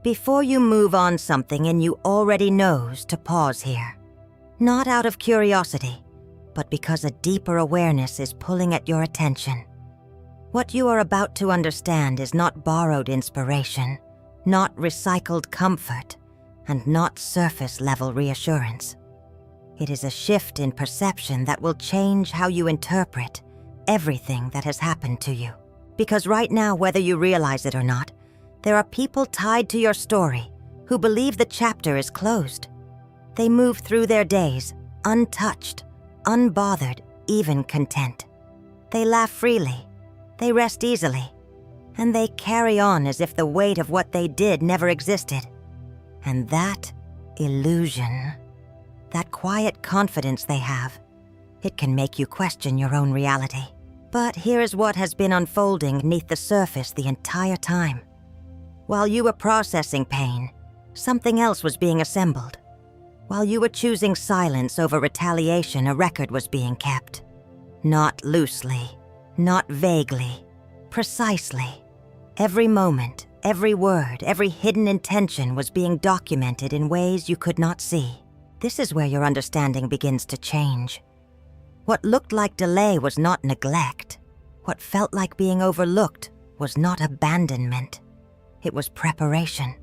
Before you move on something and you already knows to pause here. Not out of curiosity, but because a deeper awareness is pulling at your attention. What you are about to understand is not borrowed inspiration, not recycled comfort, and not surface-level reassurance. It is a shift in perception that will change how you interpret everything that has happened to you. Because right now, whether you realize it or not, there are people tied to your story who believe the chapter is closed. They move through their days, untouched, unbothered, even content. They laugh freely, they rest easily, and they carry on as if the weight of what they did never existed. And that illusion, that quiet confidence they have, it can make you question your own reality. But here is what has been unfolding beneath the surface the entire time. While you were processing pain, something else was being assembled. While you were choosing silence over retaliation, a record was being kept. Not loosely, not vaguely, precisely. Every moment, every word, every hidden intention was being documented in ways you could not see. This is where your understanding begins to change. What looked like delay was not neglect. What felt like being overlooked was not abandonment. It was preparation.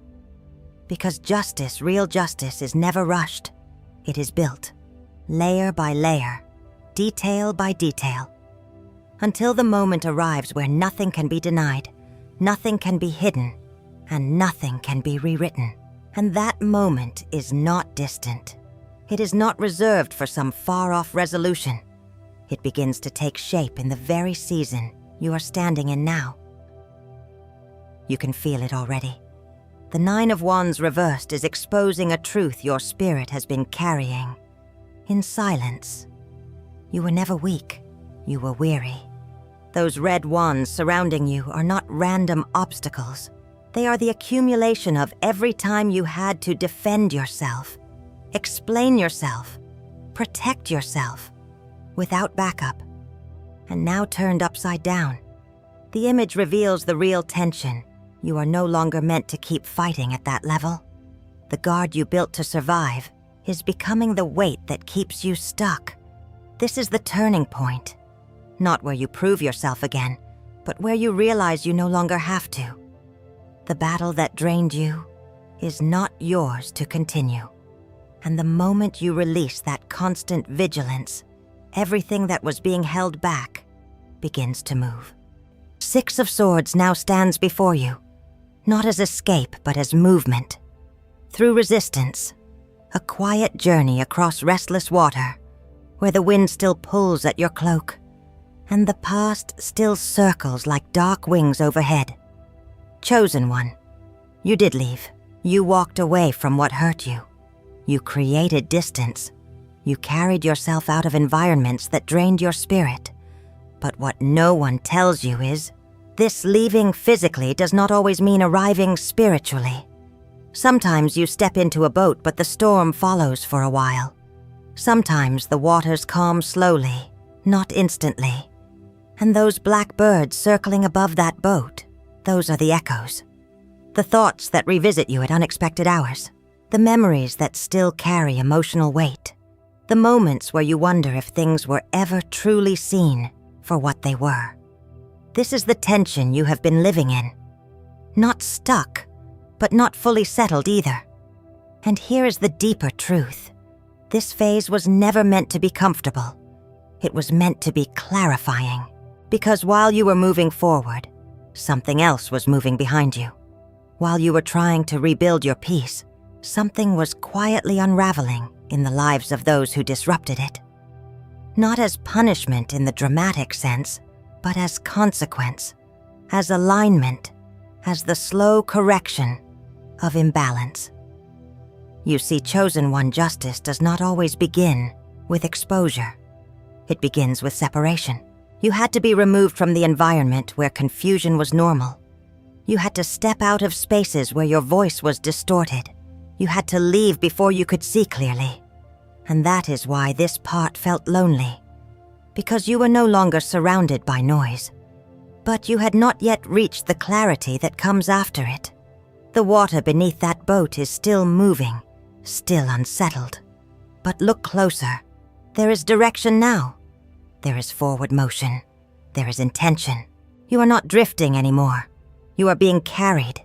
Because justice, real justice, is never rushed. It is built, layer by layer, detail by detail, until the moment arrives where nothing can be denied, nothing can be hidden, and nothing can be rewritten. And that moment is not distant. It is not reserved for some far-off resolution. It begins to take shape in the very season you are standing in now. You can feel it already. The Nine of Wands reversed is exposing a truth your spirit has been carrying. In silence. You were never weak. You were weary. Those red wands surrounding you are not random obstacles. They are the accumulation of every time you had to defend yourself, explain yourself, protect yourself, without backup. And now turned upside down. The image reveals the real tension. You are no longer meant to keep fighting at that level. The guard you built to survive is becoming the weight that keeps you stuck. This is the turning point. Not where you prove yourself again, but where you realize you no longer have to. The battle that drained you is not yours to continue. And the moment you release that constant vigilance, everything that was being held back begins to move. Six of Swords now stands before you, not as escape, but as movement. Through resistance, a quiet journey across restless water, where the wind still pulls at your cloak, and the past still circles like dark wings overhead. Chosen one, you did leave. You walked away from what hurt you. You created distance. You carried yourself out of environments that drained your spirit. But what no one tells you is, this leaving physically does not always mean arriving spiritually. Sometimes you step into a boat, but the storm follows for a while. Sometimes the waters calm slowly, not instantly. And those black birds circling above that boat, those are the echoes. The thoughts that revisit you at unexpected hours. The memories that still carry emotional weight. The moments where you wonder if things were ever truly seen for what they were. This is the tension you have been living in. Not stuck, but not fully settled either. And here is the deeper truth. This phase was never meant to be comfortable. It was meant to be clarifying. Because while you were moving forward, something else was moving behind you. While you were trying to rebuild your peace, something was quietly unraveling in the lives of those who disrupted it. Not as punishment in the dramatic sense, but as consequence, as alignment, as the slow correction of imbalance. You see, Chosen One justice does not always begin with exposure. It begins with separation. You had to be removed from the environment where confusion was normal. You had to step out of spaces where your voice was distorted. You had to leave before you could see clearly. And that is why this part felt lonely. Because you were no longer surrounded by noise. But you had not yet reached the clarity that comes after it. The water beneath that boat is still moving, still unsettled. But look closer. There is direction now. There is forward motion. There is intention. You are not drifting anymore. You are being carried.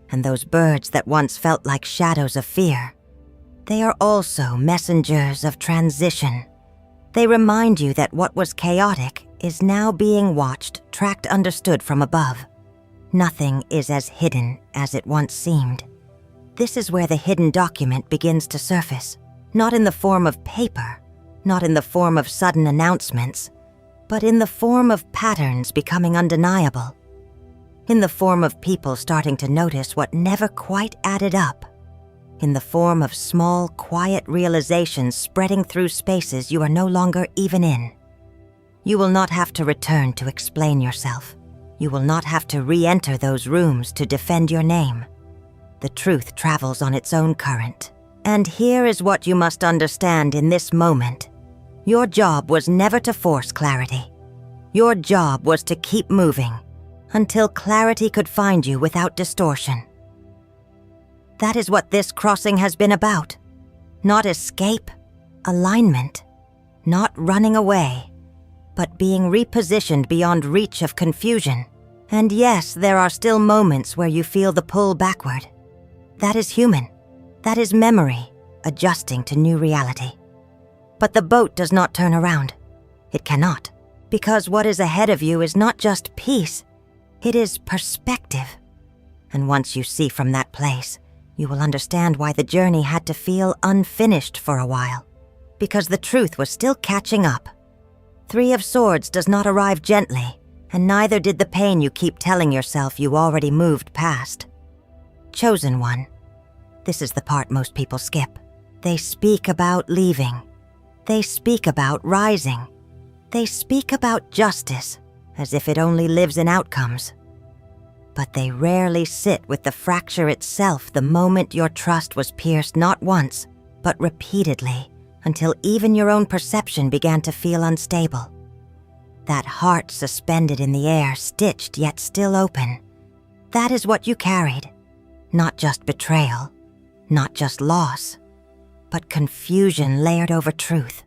And those birds that once felt like shadows of fear, they are also messengers of transition. They remind you that what was chaotic is now being watched, tracked, understood from above. Nothing is as hidden as it once seemed. This is where the hidden document begins to surface, not in the form of paper, not in the form of sudden announcements, but in the form of patterns becoming undeniable, in the form of people starting to notice what never quite added up, in the form of small, quiet realizations spreading through spaces you are no longer even in. You will not have to return to explain yourself. You will not have to re-enter those rooms to defend your name. The truth travels on its own current. And here is what you must understand in this moment. Your job was never to force clarity. Your job was to keep moving until clarity could find you without distortion. That is what this crossing has been about. Not escape, alignment, not running away, but being repositioned beyond reach of confusion. And yes, there are still moments where you feel the pull backward. That is human. That is memory, adjusting to new reality. But the boat does not turn around. It cannot, because what is ahead of you is not just peace, it is perspective. And once you see from that place, you will understand why the journey had to feel unfinished for a while, because the truth was still catching up. 3 of Swords does not arrive gently, and neither did the pain you keep telling yourself you already moved past. Chosen One. This is the part most people skip. They speak about leaving. They speak about rising. They speak about justice, as if it only lives in outcomes. But they rarely sit with the fracture itself the moment your trust was pierced not once, but repeatedly, until even your own perception began to feel unstable. That heart suspended in the air, stitched yet still open. That is what you carried. Not just betrayal, not just loss, but confusion layered over truth.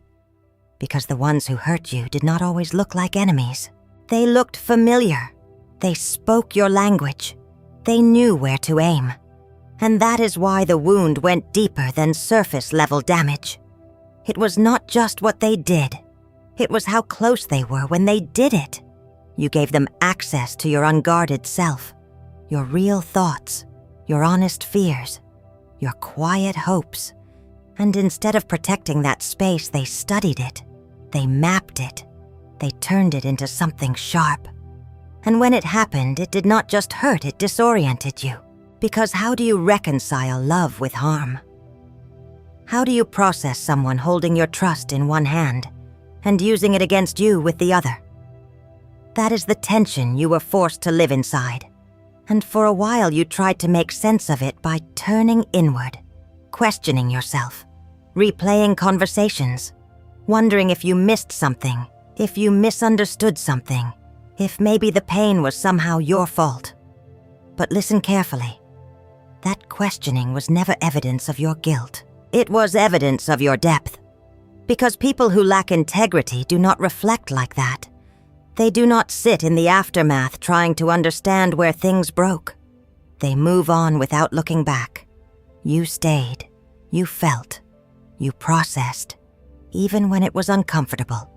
Because the ones who hurt you did not always look like enemies. They looked familiar. They spoke your language. They knew where to aim. And that is why the wound went deeper than surface-level damage. It was not just what they did. It was how close they were when they did it. You gave them access to your unguarded self, your real thoughts, your honest fears, your quiet hopes. And instead of protecting that space, they studied it. They mapped it. They turned it into something sharp. And when it happened, it did not just hurt, it disoriented you. Because how do you reconcile love with harm? How do you process someone holding your trust in one hand and using it against you with the other? That is the tension you were forced to live inside. And for a while you tried to make sense of it by turning inward, questioning yourself, replaying conversations, wondering if you missed something, if you misunderstood something, if maybe the pain was somehow your fault. But listen carefully. That questioning was never evidence of your guilt. It was evidence of your depth. Because people who lack integrity do not reflect like that. They do not sit in the aftermath trying to understand where things broke. They move on without looking back. You stayed. You felt. You processed. Even when it was uncomfortable.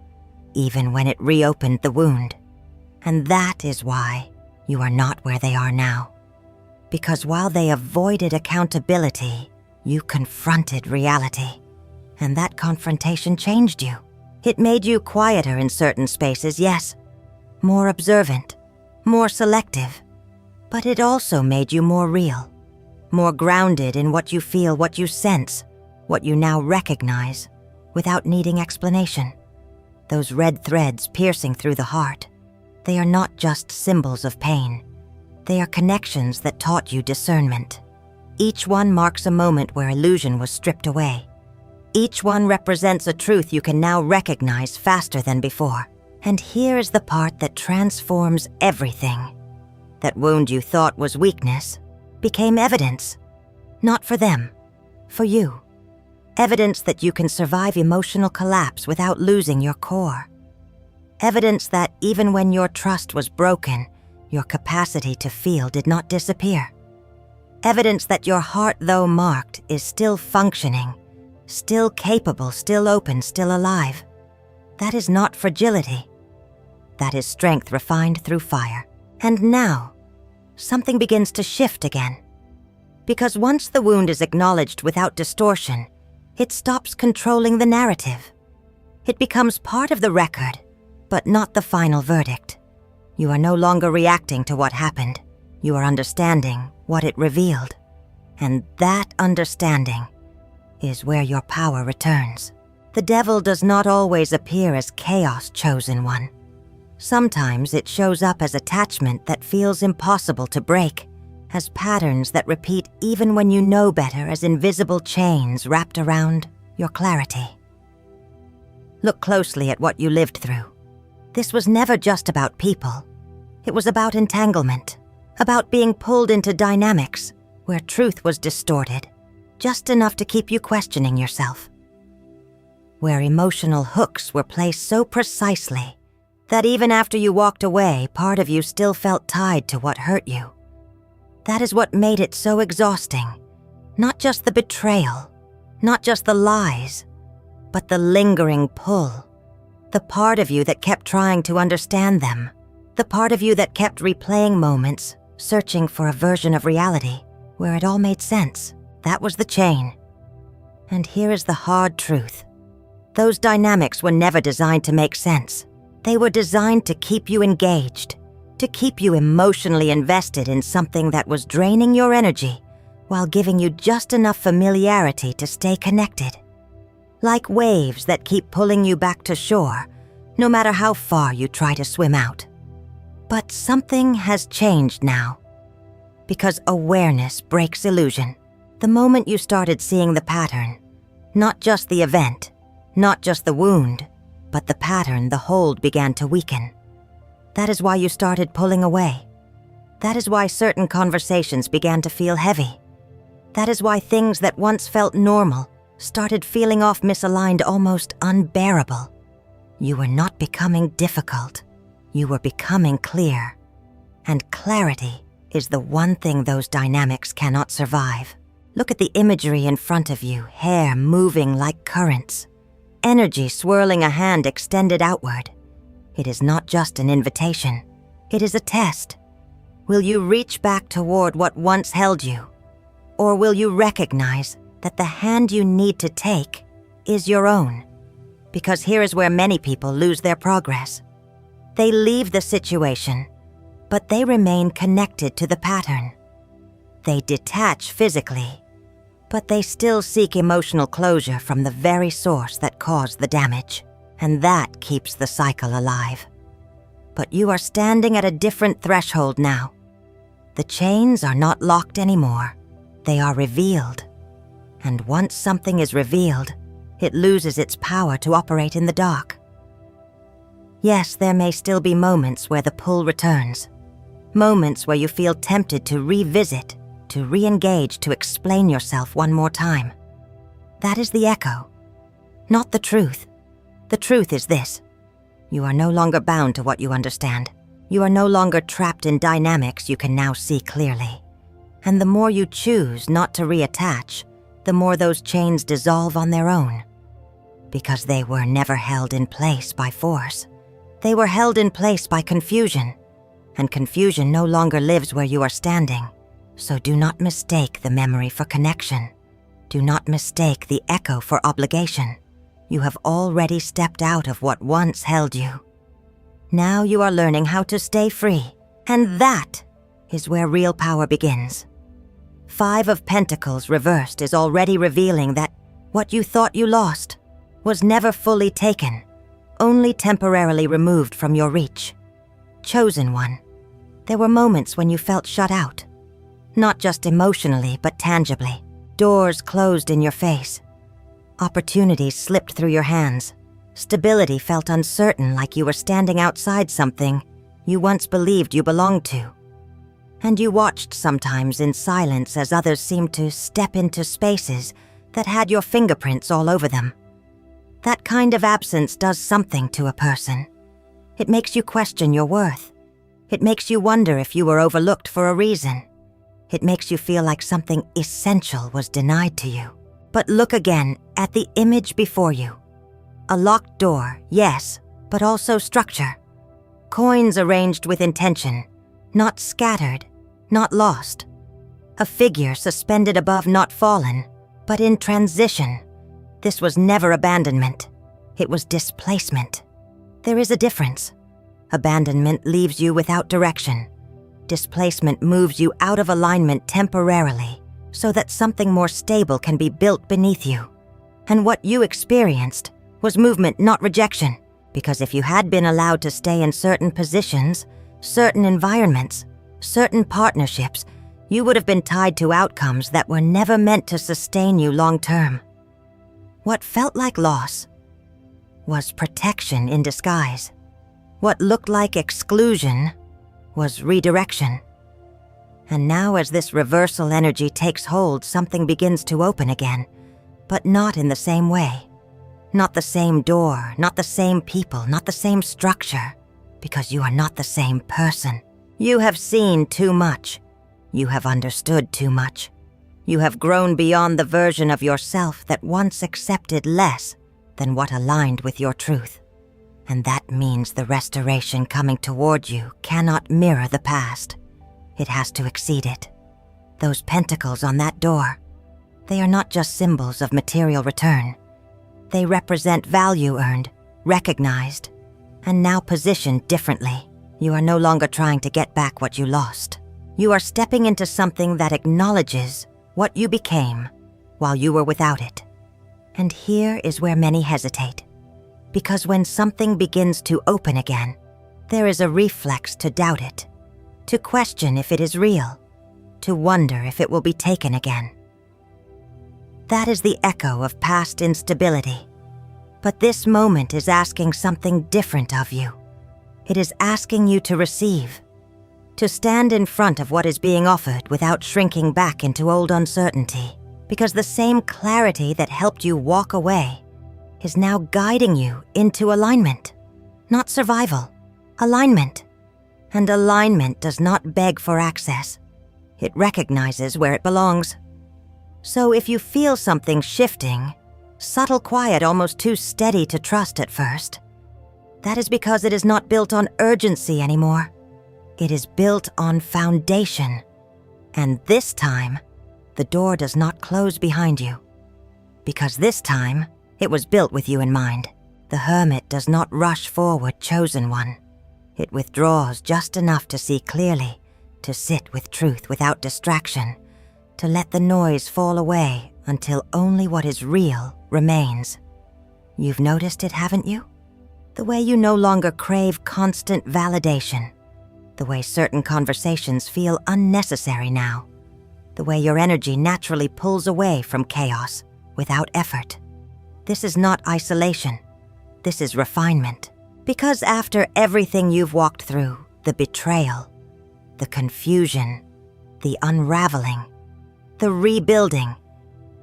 Even when it reopened the wound. And that is why you are not where they are now. Because while they avoided accountability, you confronted reality. And that confrontation changed you. It made you quieter in certain spaces, yes. More observant, more selective. But it also made you more real. More grounded in what you feel, what you sense, what you now recognize, without needing explanation. Those red threads piercing through the heart. They are not just symbols of pain. They are connections that taught you discernment. Each one marks a moment where illusion was stripped away. Each one represents a truth you can now recognize faster than before. And here is the part that transforms everything. That wound you thought was weakness became evidence. Not for them, for you. Evidence that you can survive emotional collapse without losing your core. Evidence that even when your trust was broken, your capacity to feel did not disappear. Evidence that your heart, though marked, is still functioning, still capable, still open, still alive. That is not fragility. That is strength refined through fire. And now, something begins to shift again. Because once the wound is acknowledged without distortion, it stops controlling the narrative. It becomes part of the record, but not the final verdict. You are no longer reacting to what happened. You are understanding what it revealed. And that understanding is where your power returns. The devil does not always appear as chaos, chosen one. Sometimes it shows up as attachment that feels impossible to break, as patterns that repeat even when you know better, as invisible chains wrapped around your clarity. Look closely at what you lived through. This was never just about people. It was about entanglement, about being pulled into dynamics where truth was distorted, just enough to keep you questioning yourself. Where emotional hooks were placed so precisely that even after you walked away, part of you still felt tied to what hurt you. That is what made it so exhausting. Not just the betrayal, not just the lies, but the lingering pull. The part of you that kept trying to understand them. The part of you that kept replaying moments, searching for a version of reality where it all made sense. That was the chain. And here is the hard truth. Those dynamics were never designed to make sense. They were designed to keep you engaged, to keep you emotionally invested in something that was draining your energy while giving you just enough familiarity to stay connected. Like waves that keep pulling you back to shore, no matter how far you try to swim out. But something has changed now. Because awareness breaks illusion. The moment you started seeing the pattern, not just the event, not just the wound, but the pattern, the hold began to weaken. That is why you started pulling away. That is why certain conversations began to feel heavy. That is why things that once felt normal started feeling off, misaligned, almost unbearable. You were not becoming difficult. You were becoming clear. And clarity is the one thing those dynamics cannot survive. Look at the imagery in front of you, hair moving like currents. Energy swirling, a hand extended outward. It is not just an invitation. It is a test. Will you reach back toward what once held you? Or will you recognize that the hand you need to take is your own? Because here is where many people lose their progress. They leave the situation, but they remain connected to the pattern. They detach physically, but they still seek emotional closure from the very source that caused the damage, and that keeps the cycle alive. But you are standing at a different threshold now. The chains are not locked anymore. They are revealed. And once something is revealed, it loses its power to operate in the dark. Yes, there may still be moments where the pull returns. Moments where you feel tempted to revisit, to re-engage, to explain yourself one more time. That is the echo, not the truth. The truth is this: you are no longer bound to what you understand. You are no longer trapped in dynamics you can now see clearly. And the more you choose not to reattach, the more those chains dissolve on their own. Because they were never held in place by force. They were held in place by confusion. And confusion no longer lives where you are standing. So do not mistake the memory for connection. Do not mistake the echo for obligation. You have already stepped out of what once held you. Now you are learning how to stay free. And that is where real power begins. 5 of Pentacles reversed is already revealing that what you thought you lost was never fully taken, only temporarily removed from your reach. Chosen one, there were moments when you felt shut out. Not just emotionally, but tangibly. Doors closed in your face. Opportunities slipped through your hands. Stability felt uncertain, like you were standing outside something you once believed you belonged to. And you watched sometimes in silence as others seemed to step into spaces that had your fingerprints all over them. That kind of absence does something to a person. It makes you question your worth. It makes you wonder if you were overlooked for a reason. It makes you feel like something essential was denied to you. But look again at the image before you. A locked door, yes, but also structure. Coins arranged with intention, not scattered, not lost. A figure suspended above, not fallen, but in transition. This was never abandonment. It was displacement. There is a difference. Abandonment leaves you without direction. Displacement moves you out of alignment temporarily so that something more stable can be built beneath you. And what you experienced was movement, not rejection. Because if you had been allowed to stay in certain positions, certain environments, certain partnerships, you would have been tied to outcomes that were never meant to sustain you long term. What felt like loss was protection in disguise. What looked like exclusion was redirection. And now as this reversal energy takes hold, something begins to open again, but not in the same way. Not the same door, not the same people, not the same structure, because you are not the same person. You have seen too much. You have understood too much. You have grown beyond the version of yourself that once accepted less than what aligned with your truth. And that means the restoration coming toward you cannot mirror the past. It has to exceed it. Those pentacles on that door, they are not just symbols of material return. They represent value earned, recognized, and now positioned differently. You are no longer trying to get back what you lost. You are stepping into something that acknowledges what you became while you were without it. And here is where many hesitate. Because when something begins to open again, there is a reflex to doubt it, to question if it is real, to wonder if it will be taken again. That is the echo of past instability. But this moment is asking something different of you. It is asking you to receive, to stand in front of what is being offered without shrinking back into old uncertainty, because the same clarity that helped you walk away is now guiding you into alignment, not survival, alignment. And alignment does not beg for access. It recognizes where it belongs. So if you feel something shifting, subtle quiet almost too steady to trust at first, that is because it is not built on urgency anymore. It is built on foundation. And this time, the door does not close behind you. Because this time, it was built with you in mind. The hermit does not rush forward, chosen one. It withdraws just enough to see clearly, to sit with truth without distraction, to let the noise fall away until only what is real remains. You've noticed it, haven't you? The way you no longer crave constant validation. The way certain conversations feel unnecessary now. The way your energy naturally pulls away from chaos without effort. This is not isolation. This is refinement. Because after everything you've walked through, the betrayal, the confusion, the unraveling, the rebuilding,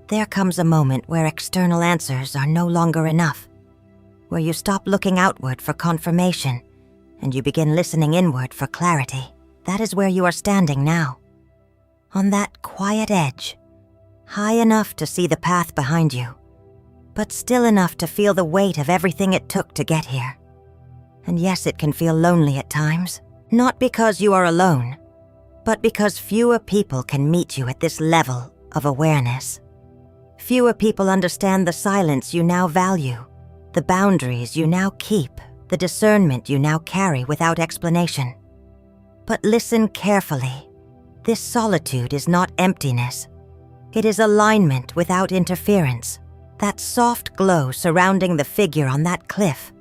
there comes a moment where external answers are no longer enough, where you stop looking outward for confirmation and you begin listening inward for clarity. That is where you are standing now, on that quiet edge, high enough to see the path behind you, but still enough to feel the weight of everything it took to get here. And yes, it can feel lonely at times, not because you are alone, but because fewer people can meet you at this level of awareness. Fewer people understand the silence you now value, the boundaries you now keep, the discernment you now carry without explanation. But listen carefully. This solitude is not emptiness. It is alignment without interference. That soft glow surrounding the figure on that cliff,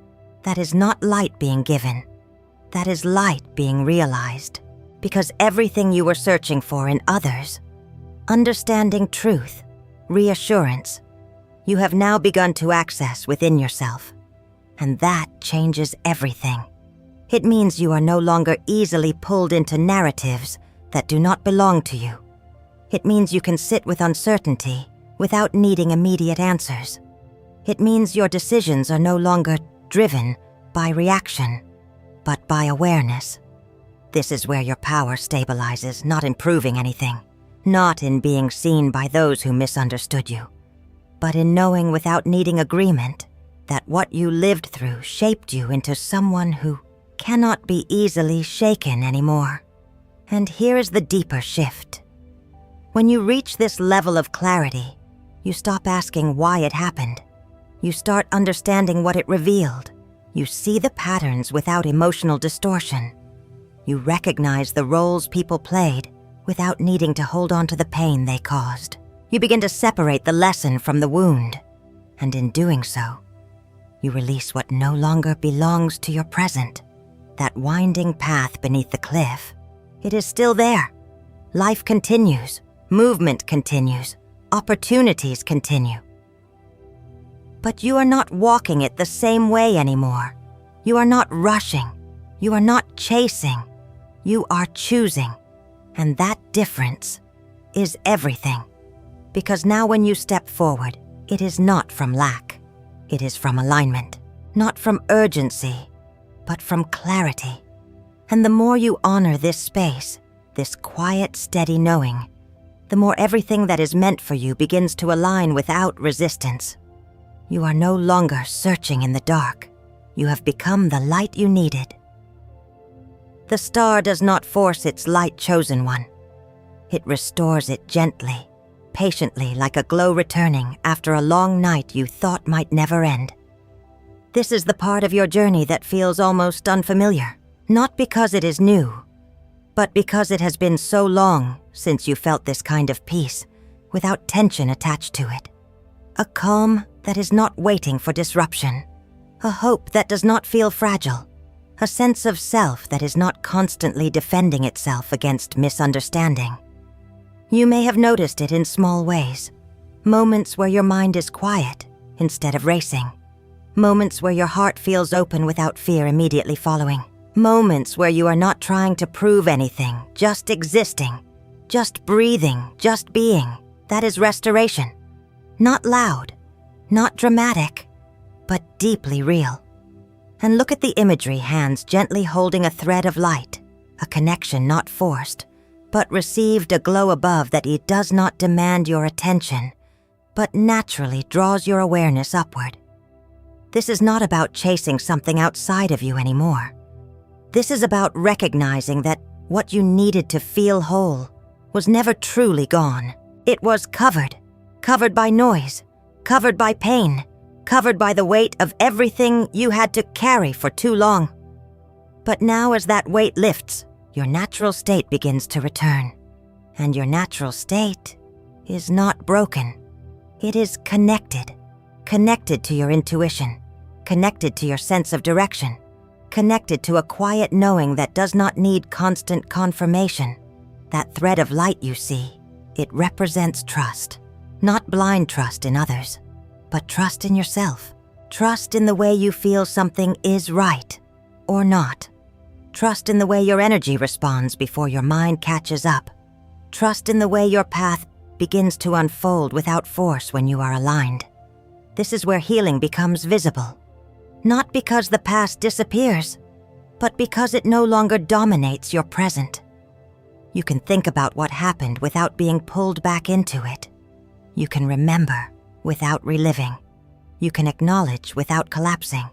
that is not light being given. That is light being realized. Because everything you were searching for in others, understanding truth, reassurance, you have now begun to access within yourself. And that changes everything. It means you are no longer easily pulled into narratives that do not belong to you. It means you can sit with uncertainty without needing immediate answers. It means your decisions are no longer driven by reaction, but by awareness. This is where your power stabilizes, not in proving anything, not in being seen by those who misunderstood you, but in knowing without needing agreement that what you lived through shaped you into someone who cannot be easily shaken anymore. And here is the deeper shift. When you reach this level of clarity, you stop asking why it happened. You start understanding what it revealed. You see the patterns without emotional distortion. You recognize the roles people played without needing to hold on to the pain they caused. You begin to separate the lesson from the wound, and in doing so, you release what no longer belongs to your present. That winding path beneath the cliff, it is still there. Life continues, movement continues, opportunities continue. But you are not walking it the same way anymore. You are not rushing. You are not chasing. You are choosing. And that difference is everything. Because now when you step forward, it is not from lack. It is from alignment. Not from urgency, but from clarity. And the more you honor this space, this quiet, steady knowing, the more everything that is meant for you begins to align without resistance. You are no longer searching in the dark. You have become the light you needed. The star does not force its light chosen one. It restores it gently, patiently, like a glow returning after a long night you thought might never end. This is the part of your journey that feels almost unfamiliar, not because it is new, but because it has been so long since you felt this kind of peace without tension attached to it. A calm that is not waiting for disruption, a hope that does not feel fragile, a sense of self that is not constantly defending itself against misunderstanding. You may have noticed it in small ways, moments where your mind is quiet instead of racing, moments where your heart feels open without fear immediately following, moments where you are not trying to prove anything, just existing, just breathing, just being. That is restoration. Not loud, not dramatic, but deeply real. And look at the imagery, hands gently holding a thread of light, a connection not forced, but received, a glow above that it does not demand your attention, but naturally draws your awareness upward. This is not about chasing something outside of you anymore. This is about recognizing that what you needed to feel whole was never truly gone. It was covered by noise, covered by pain, covered by the weight of everything you had to carry for too long. But now as that weight lifts, your natural state begins to return. And your natural state is not broken. It is connected to your intuition, connected to your sense of direction, connected to a quiet knowing that does not need constant confirmation. That thread of light you see, it represents trust. Not blind trust in others, but trust in yourself. Trust in the way you feel something is right or not. Trust in the way your energy responds before your mind catches up. Trust in the way your path begins to unfold without force when you are aligned. This is where healing becomes visible. Not because the past disappears, but because it no longer dominates your present. You can think about what happened without being pulled back into it. You can remember without reliving. You can acknowledge without collapsing.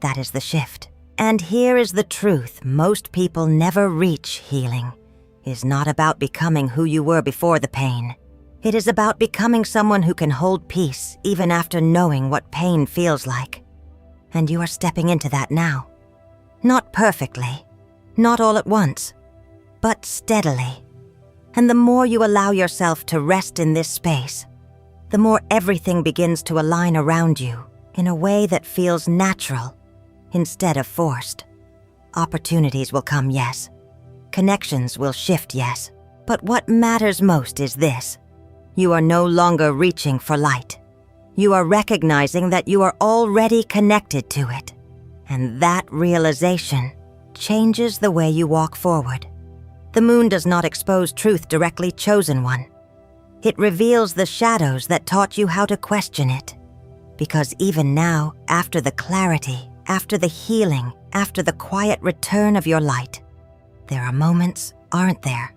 That is the shift. And here is the truth: most people never reach healing. It is not about becoming who you were before the pain. It is about becoming someone who can hold peace even after knowing what pain feels like. And you are stepping into that now. Not perfectly, not all at once, but steadily. And the more you allow yourself to rest in this space, the more everything begins to align around you in a way that feels natural instead of forced. Opportunities will come, yes. Connections will shift, yes. But what matters most is this: you are no longer reaching for light. You are recognizing that you are already connected to it. And that realization changes the way you walk forward. The moon does not expose truth directly, chosen one. It reveals the shadows that taught you how to question it. Because even now, after the clarity, after the healing, after the quiet return of your light, there are moments, aren't there?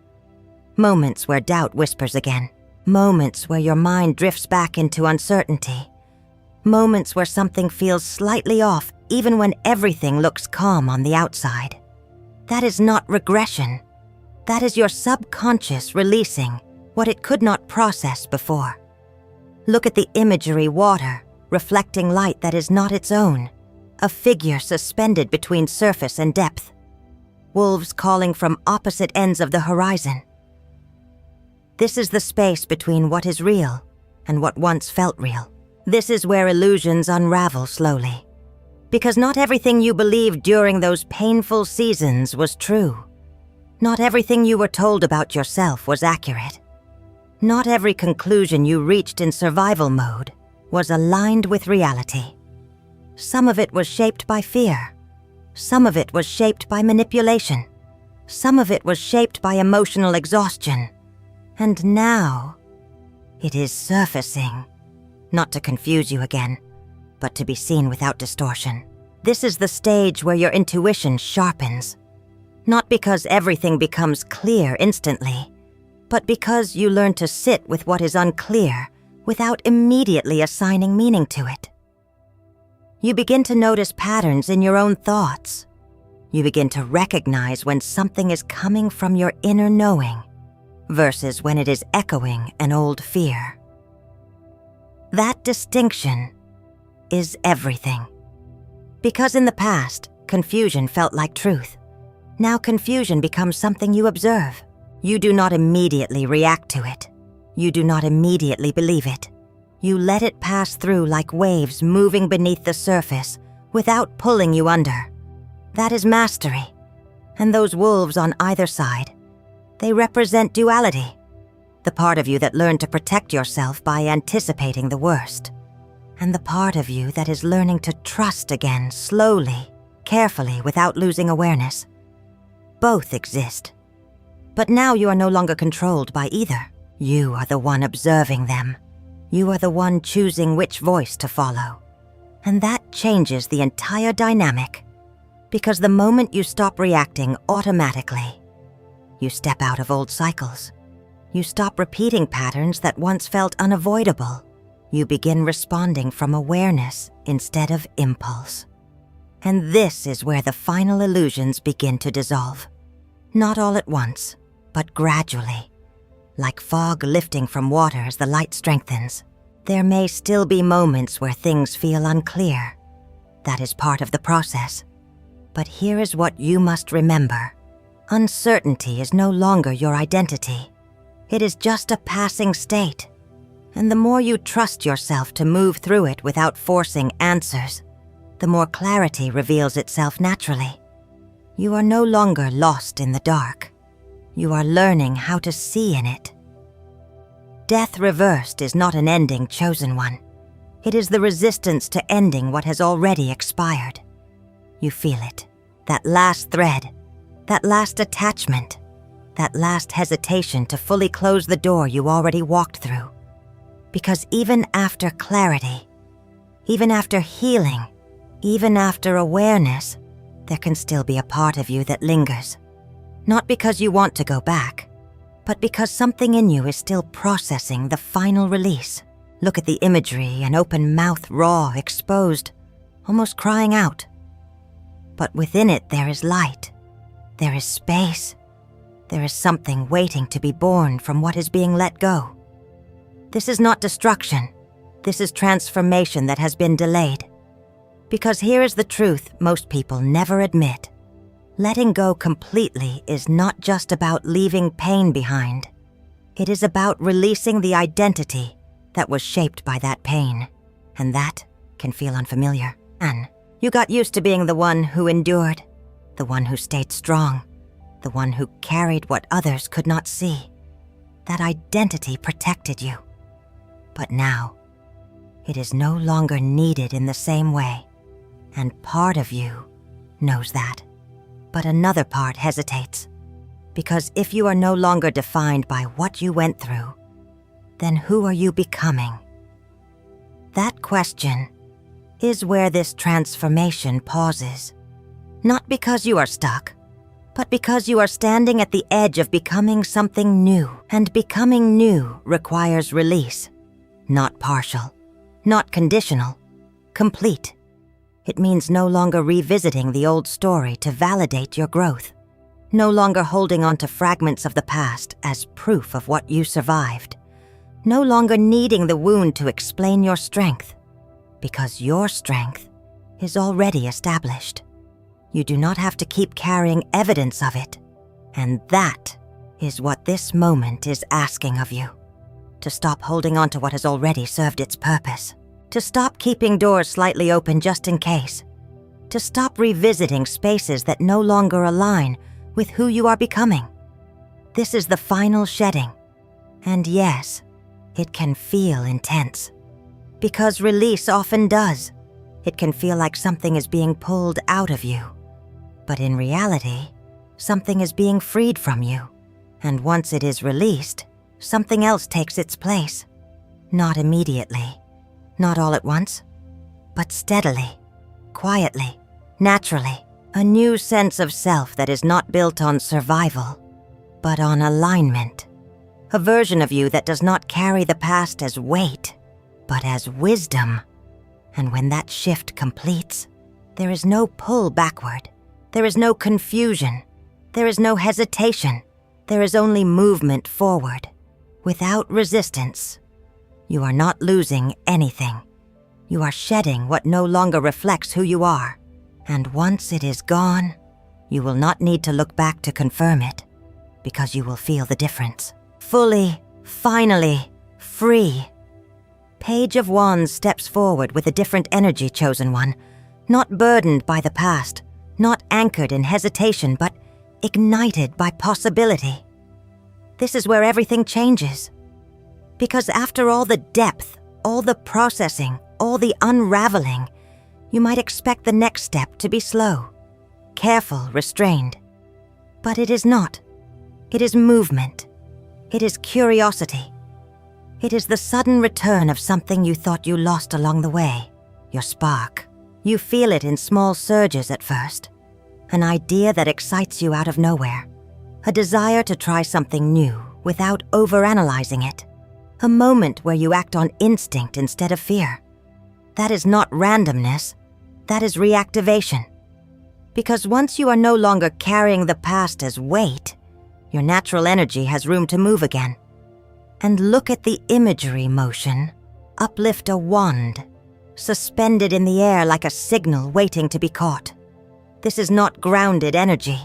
Moments where doubt whispers again. Moments where your mind drifts back into uncertainty. Moments where something feels slightly off even when everything looks calm on the outside. That is not regression. That is your subconscious releasing what it could not process before. Look at the imagery: water, reflecting light that is not its own, a figure suspended between surface and depth, wolves calling from opposite ends of the horizon. This is the space between what is real and what once felt real. This is where illusions unravel slowly. Because not everything you believed during those painful seasons was true. Not everything you were told about yourself was accurate. Not every conclusion you reached in survival mode was aligned with reality. Some of it was shaped by fear. Some of it was shaped by manipulation. Some of it was shaped by emotional exhaustion. And now, it is surfacing. Not to confuse you again, but to be seen without distortion. This is the stage where your intuition sharpens. Not because everything becomes clear instantly, but because you learn to sit with what is unclear without immediately assigning meaning to it. You begin to notice patterns in your own thoughts. You begin to recognize when something is coming from your inner knowing versus when it is echoing an old fear. That distinction is everything. Because in the past, confusion felt like truth. Now confusion becomes something you observe. You do not immediately react to it. You do not immediately believe it. You let it pass through like waves moving beneath the surface without pulling you under. That is mastery. And those wolves on either side, they represent duality. The part of you that learned to protect yourself by anticipating the worst. And the part of you that is learning to trust again, slowly, carefully, without losing awareness. Both exist. But now you are no longer controlled by either. You are the one observing them. You are the one choosing which voice to follow. And that changes the entire dynamic. Because the moment you stop reacting automatically, you step out of old cycles. You stop repeating patterns that once felt unavoidable. You begin responding from awareness instead of impulse. And this is where the final illusions begin to dissolve. Not all at once, but gradually. Like fog lifting from water as the light strengthens. There may still be moments where things feel unclear. That is part of the process. But here is what you must remember. Uncertainty is no longer your identity. It is just a passing state. And the more you trust yourself to move through it without forcing answers, the more clarity reveals itself naturally. You are no longer lost in the dark. You are learning how to see in it. Death reversed is not an ending, chosen one. It is the resistance to ending what has already expired. You feel it. That last thread. That last attachment. That last hesitation to fully close the door you already walked through. Because even after clarity, even after healing, even after awareness, there can still be a part of you that lingers. Not because you want to go back, but because something in you is still processing the final release. Look at the imagery, an open mouth, raw, exposed, almost crying out. But within it there is light. There is space. There is something waiting to be born from what is being let go. This is not destruction. This is transformation that has been delayed. Because here is the truth most people never admit. Letting go completely is not just about leaving pain behind. It is about releasing the identity that was shaped by that pain. And that can feel unfamiliar. And you got used to being the one who endured, the one who stayed strong, the one who carried what others could not see. That identity protected you. But now, it is no longer needed in the same way. And part of you knows that. But another part hesitates. Because if you are no longer defined by what you went through, then who are you becoming? That question is where this transformation pauses. Not because you are stuck, but because you are standing at the edge of becoming something new, and becoming new requires release. Not partial, not conditional, complete. It means no longer revisiting the old story to validate your growth, no longer holding on to fragments of the past as proof of what you survived, no longer needing the wound to explain your strength, because your strength is already established. You do not have to keep carrying evidence of it, and that is what this moment is asking of you. To stop holding on to what has already served its purpose. To stop keeping doors slightly open just in case. To stop revisiting spaces that no longer align with who you are becoming. This is the final shedding. And yes, it can feel intense. Because release often does. It can feel like something is being pulled out of you. But in reality, something is being freed from you. And once it is released, something else takes its place. Not immediately, not all at once, but steadily, quietly, naturally. A new sense of self that is not built on survival, but on alignment. A version of you that does not carry the past as weight, but as wisdom. And when that shift completes, there is no pull backward. There is no confusion. There is no hesitation. There is only movement forward, without resistance. You are not losing anything. You are shedding what no longer reflects who you are. And once it is gone, you will not need to look back to confirm it, because you will feel the difference. Fully, finally, free. Page of Wands steps forward with a different energy, chosen one, not burdened by the past, not anchored in hesitation, but ignited by possibility. This is where everything changes. Because after all the depth, all the processing, all the unraveling, you might expect the next step to be slow, careful, restrained. But it is not. It is movement. It is curiosity. It is the sudden return of something you thought you lost along the way, your spark. You feel it in small surges at first, an idea that excites you out of nowhere, a desire to try something new without overanalyzing it, a moment where you act on instinct instead of fear. That is not randomness, that is reactivation. Because once you are no longer carrying the past as weight, your natural energy has room to move again. And look at the imagery motion. Uplift a wand, suspended in the air like a signal waiting to be caught. This is not grounded energy.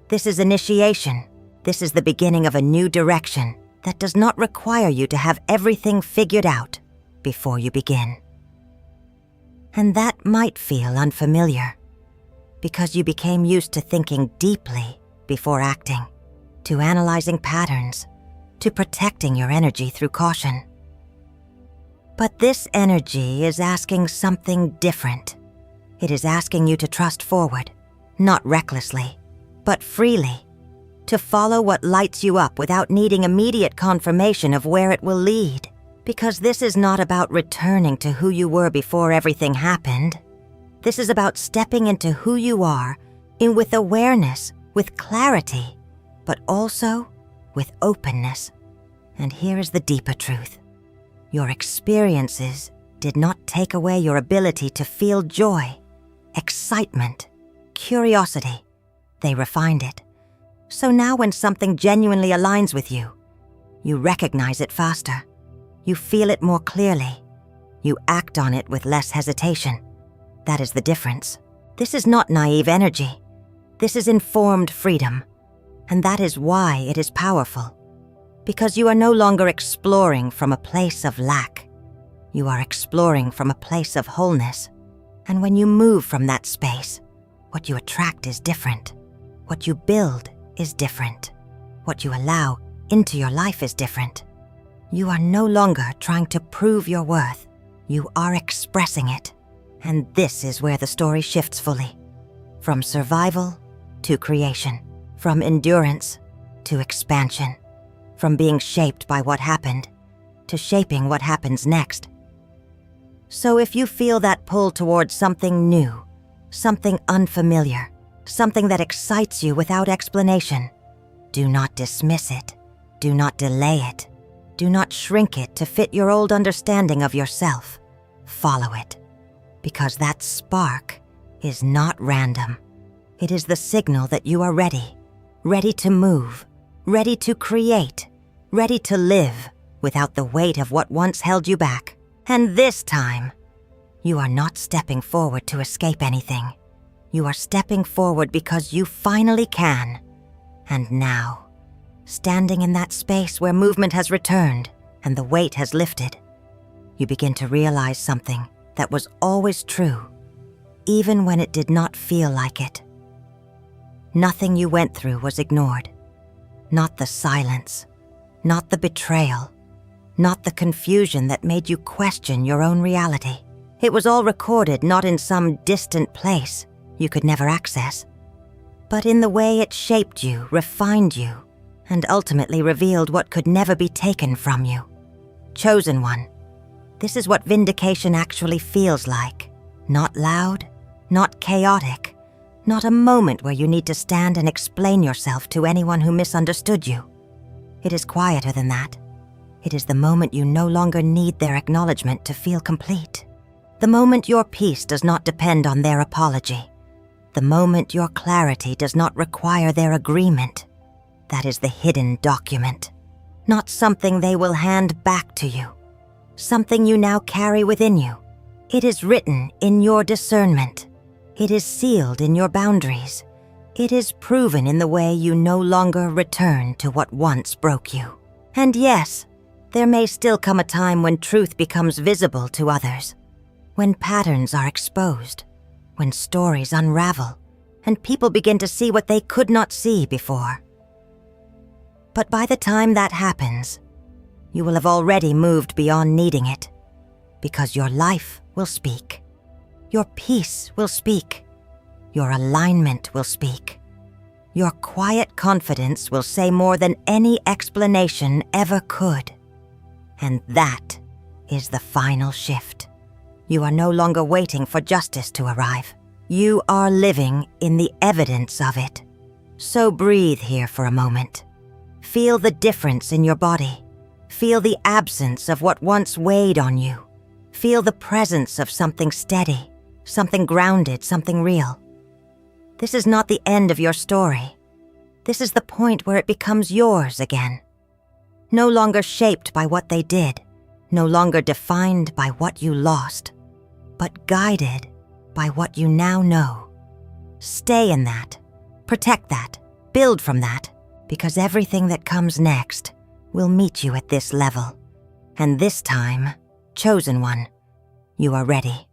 This is initiation. This is the beginning of a new direction that does not require you to have everything figured out before you begin. And that might feel unfamiliar, because you became used to thinking deeply before acting, to analyzing patterns, to protecting your energy through caution. But this energy is asking something different. It is asking you to trust forward, not recklessly, but freely, to follow what lights you up without needing immediate confirmation of where it will lead. Because this is not about returning to who you were before everything happened. This is about stepping into who you are with awareness, with clarity, but also with openness. And here is the deeper truth. Your experiences did not take away your ability to feel joy, excitement, curiosity. They refined it. So now when something genuinely aligns with you, you recognize it faster. You feel it more clearly. You act on it with less hesitation. That is the difference. This is not naive energy. This is informed freedom. And that is why it is powerful. Because you are no longer exploring from a place of lack. You are exploring from a place of wholeness. And when you move from that space, what you attract is different. What you build is different. What you allow into your life is different. You are no longer trying to prove your worth. You are expressing it. And this is where the story shifts fully. From survival to creation. From endurance to expansion, from being shaped by what happened to shaping what happens next. So if you feel that pull towards something new, something unfamiliar, something that excites you without explanation, do not dismiss it. Do not delay it. Do not shrink it to fit your old understanding of yourself. Follow it, because that spark is not random. It is the signal that you are ready, ready to move, ready to create, ready to live without the weight of what once held you back. And this time, you are not stepping forward to escape anything. You are stepping forward because you finally can. And now, standing in that space where movement has returned and the weight has lifted, you begin to realize something that was always true, even when it did not feel like it. Nothing you went through was ignored. Not the silence, not the betrayal, not the confusion that made you question your own reality. It was all recorded not in some distant place you could never access, but in the way it shaped you, refined you, and ultimately revealed what could never be taken from you. Chosen one, this is what vindication actually feels like. Not loud, not chaotic, not a moment where you need to stand and explain yourself to anyone who misunderstood you. It is quieter than that. It is the moment you no longer need their acknowledgement to feel complete. The moment your peace does not depend on their apology. The moment your clarity does not require their agreement. That is the hidden document. Not something they will hand back to you. Something you now carry within you. It is written in your discernment. It is sealed in your boundaries. It is proven in the way you no longer return to what once broke you. And yes, there may still come a time when truth becomes visible to others, when patterns are exposed, when stories unravel, and people begin to see what they could not see before. But by the time that happens, you will have already moved beyond needing it, because your life will speak. Your peace will speak. Your alignment will speak. Your quiet confidence will say more than any explanation ever could. And that is the final shift. You are no longer waiting for justice to arrive. You are living in the evidence of it. So breathe here for a moment. Feel the difference in your body. Feel the absence of what once weighed on you. Feel the presence of something steady, something grounded, something real. This is not the end of your story. This is the point where it becomes yours again. No longer shaped by what they did, no longer defined by what you lost, but guided by what you now know. Stay in that, protect that, build from that, because everything that comes next will meet you at this level. And this time, chosen one, you are ready.